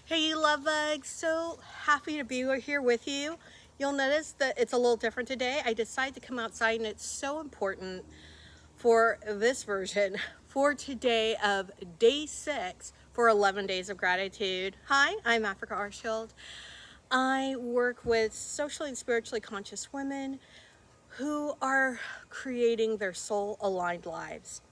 Hey, you love bugs. So happy to be here with you. You'll notice that it's a little different today. I decided to come outside, and it's so important for this version for today of day 6 for 11 days of gratitude. Hi, I'm Africa Arshield. I work with socially and spiritually conscious women who are creating their soul aligned lives.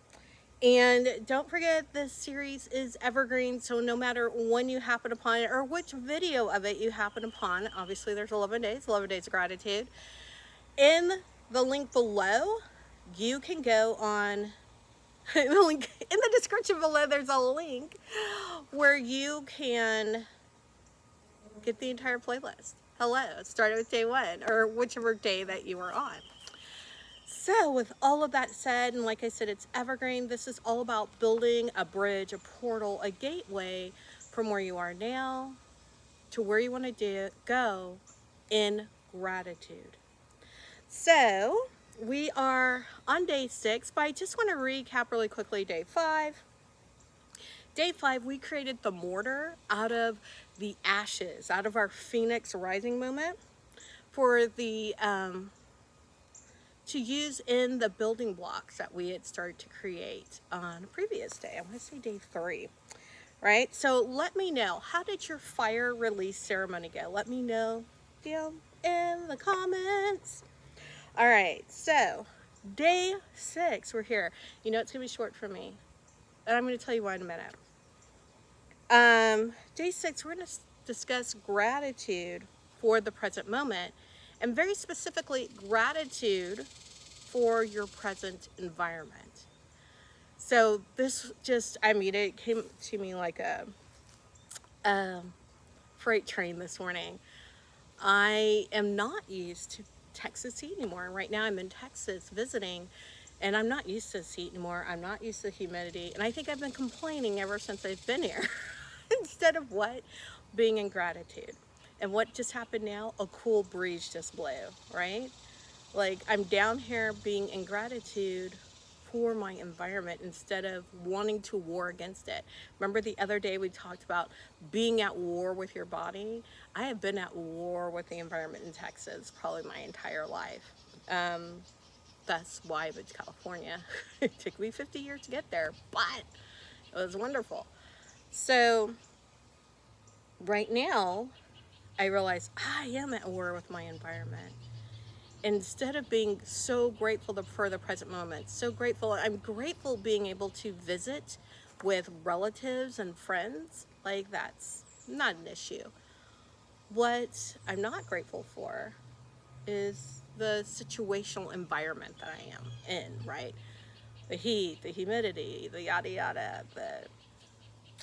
And don't forget, this series is evergreen, so no matter when you happen upon it or which video of it you happen upon, obviously there's 11 days, 11 days of gratitude. In the link below, you can go on, in the description below, there's a link where you can get the entire playlist. Hello, it started with day 1 or whichever day that you were on. So with all of that said, and like I said, it's evergreen. This is all about building a bridge, a portal, a gateway from where you are now to where you want to go in gratitude. So we are on day 6, but I just want to recap really quickly day 5. Day 5, we created the mortar out of the ashes, out of our phoenix rising moment for the to use in the building blocks that we had started to create on a previous day. I want to say day 3, right? So let me know, how did your fire release ceremony go? Let me know down in the comments. All right, so day 6, we're here. You know it's gonna be short for me, and I'm gonna tell you why in a minute. Day 6, we're gonna discuss gratitude for the present moment, and very specifically gratitude for your present environment. So this just, it came to me like a freight train this morning. I am not used to Texas heat anymore. Right now I'm in Texas visiting, and I'm not used to this heat anymore. I'm not used to humidity, and I think I've been complaining ever since I've been here instead of what? Being in gratitude. And what just happened now? A cool breeze just blew, right? Like, I'm down here being in gratitude for my environment instead of wanting to war against it. Remember the other day we talked about being at war with your body? I have been at war with the environment in Texas probably my entire life. That's why I moved to California. It took me 50 years to get there, but it was wonderful. So right now, I realize I am at war with my environment. Instead of being so grateful for the present moment, so grateful, I'm grateful being able to visit with relatives and friends. Like, that's not an issue. What I'm not grateful for is the situational environment that I am in, right? The heat, the humidity, the yada yada,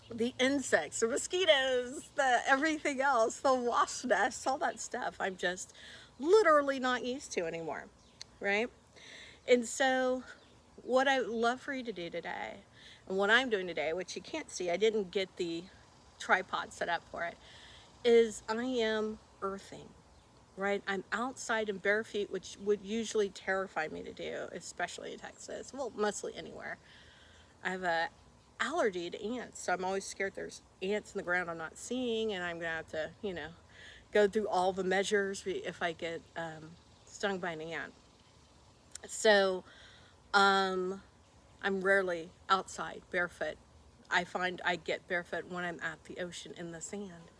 the insects, the mosquitoes, the everything else, the wasp nests, all that stuff. I'm just literally not used to anymore, right? And so what I would love for you to do today, and what I'm doing today, which you can't see, I didn't get the tripod set up for it, is I am earthing, right? I'm outside in bare feet, which would usually terrify me to do, especially in Texas. Well, mostly anywhere. I have a allergy to ants, so I'm always scared there's ants in the ground I'm not seeing, and I'm gonna have to, go through all the measures if I get stung by an ant. So I'm rarely outside barefoot. I find I get barefoot when I'm at the ocean in the sand.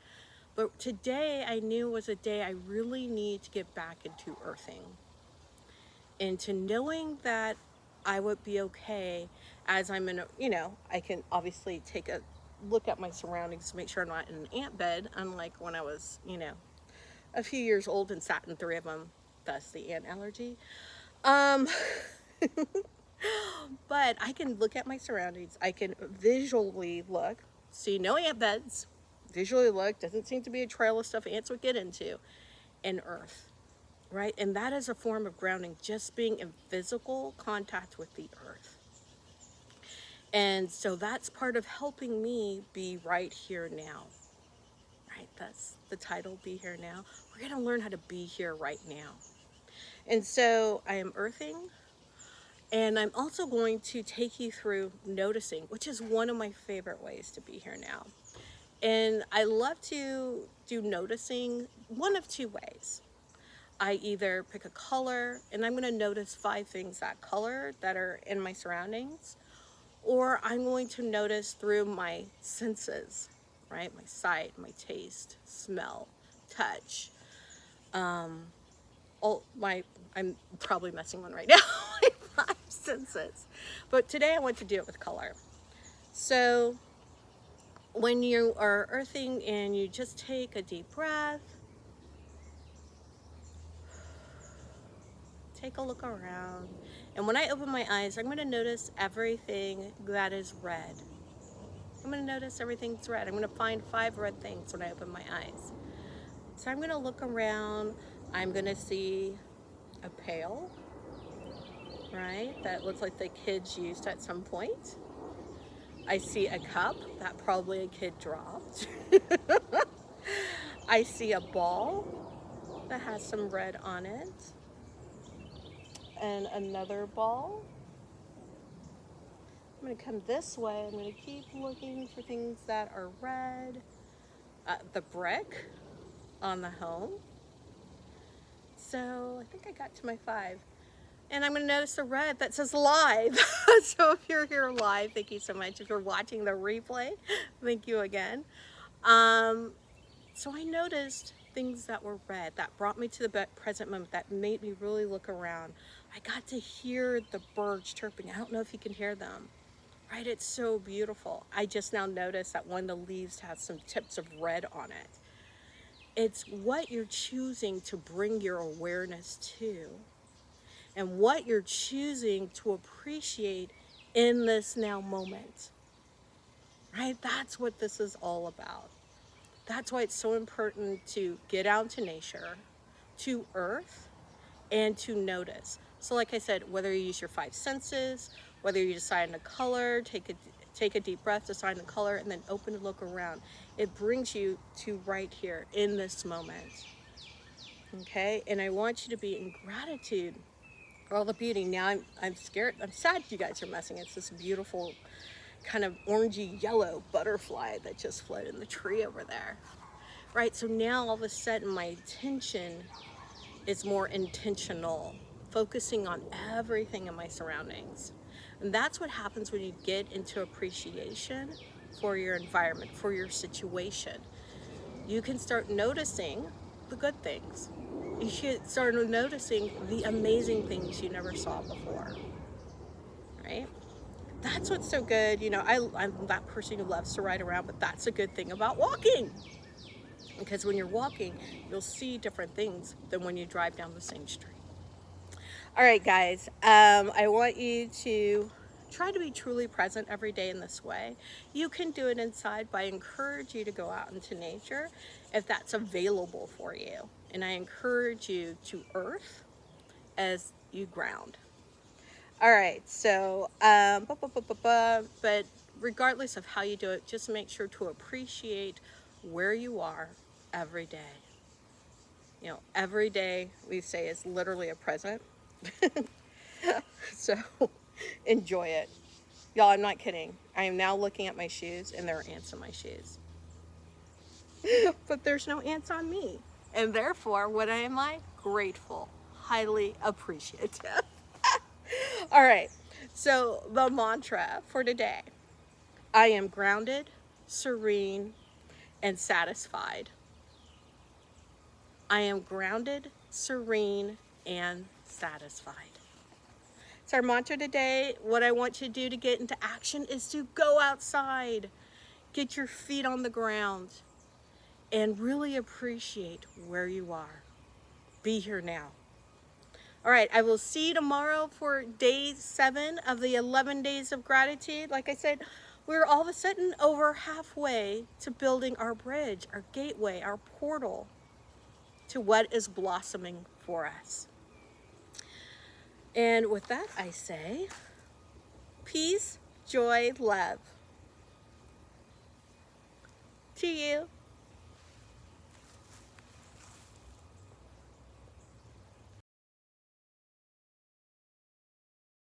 But today I knew was a day I really need to get back into earthing, into knowing that I would be okay as I'm in I can obviously take a look at my surroundings to make sure I'm not in an ant bed, unlike when I was, a few years old and sat in 3 of them, thus the ant allergy. Um, but I can look at my surroundings. I can visually look, see no ant beds, visually look, doesn't seem to be a trail of stuff ants would get into, and earth, right? And that is a form of grounding, just being in physical contact with the earth. And so that's part of helping me be right here now, right? That's the title, Be Here Now. We're going to learn how to be here right now. And so I am earthing, and I'm also going to take you through noticing, which is one of my favorite ways to be here now. And I love to do noticing one of two ways. I either pick a color and I'm going to notice 5 things that color that are in my surroundings, or I'm going to notice through my senses, right? My sight, my taste, smell, touch, all my, I'm probably messing one right now, my 5 senses. But today I want to do it with color. So when you are earthing and you just take a deep breath, take a look around. And when I open my eyes, I'm going to notice everything that is red. I'm going to notice everything's red. I'm going to find 5 red things when I open my eyes. So I'm going to look around. I'm going to see a pail, right? That looks like the kids used at some point. I see a cup that probably a kid dropped. I see a ball that has some red on it. And another ball. I'm going to come this way. I'm going to keep looking for things that are red. The brick on the home. So I think I got to my 5. And I'm going to notice the red that says live. So if you're here live, thank you so much. If you're watching the replay, thank you again. So I noticed things that were red that brought me to the present moment, that made me really look around. I got to hear the birds chirping. I don't know if you can hear them. Right? It's so beautiful. I just now noticed that one of the leaves has some tips of red on it. It's what you're choosing to bring your awareness to, and what you're choosing to appreciate in this now moment. Right? That's what this is all about. That's why it's so important to get out to nature, to earth, and to notice. So like I said, whether you use your 5 senses, whether you decide on a color, take a deep breath, decide on a color, and then open and look around. It brings you to right here in this moment. Okay? And I want you to be in gratitude for all the beauty. Now I'm scared. I'm sad you guys are messing. It's this beautiful kind of orangey yellow butterfly that just floated in the tree over there. Right? So now all of a sudden my attention is more intentional, focusing on everything in my surroundings. And that's what happens when you get into appreciation for your environment, for your situation. You can start noticing the good things. You should start noticing the amazing things you never saw before, right? That's what's so good. You know, I'm that person who loves to ride around, but that's a good thing about walking. Because when you're walking, you'll see different things than when you drive down the same street. All right, guys, I want you to try to be truly present every day in this way. You can do it inside, but I encourage you to go out into nature if that's available for you. And I encourage you to earth as you ground. All right, so, but regardless of how you do it, just make sure to appreciate where you are every day. You know, every day we say is literally a present. So enjoy it. Y'all, I'm not kidding. I am now looking at my shoes and there are ants in my shoes. But there's no ants on me. And therefore, what am I? Grateful. Highly appreciative. All right. So the mantra for today: I am grounded, serene, and satisfied. I am grounded, serene, and satisfied. So our mantra today, what I want you to do to get into action is to go outside, get your feet on the ground, and really appreciate where you are. Be here now. All right, I will see you tomorrow for day 7 of the 11 days of gratitude. Like I said, we're all of a sudden over halfway to building our bridge, our gateway, our portal to what is blossoming for us. And with that, I say, peace, joy, love to you.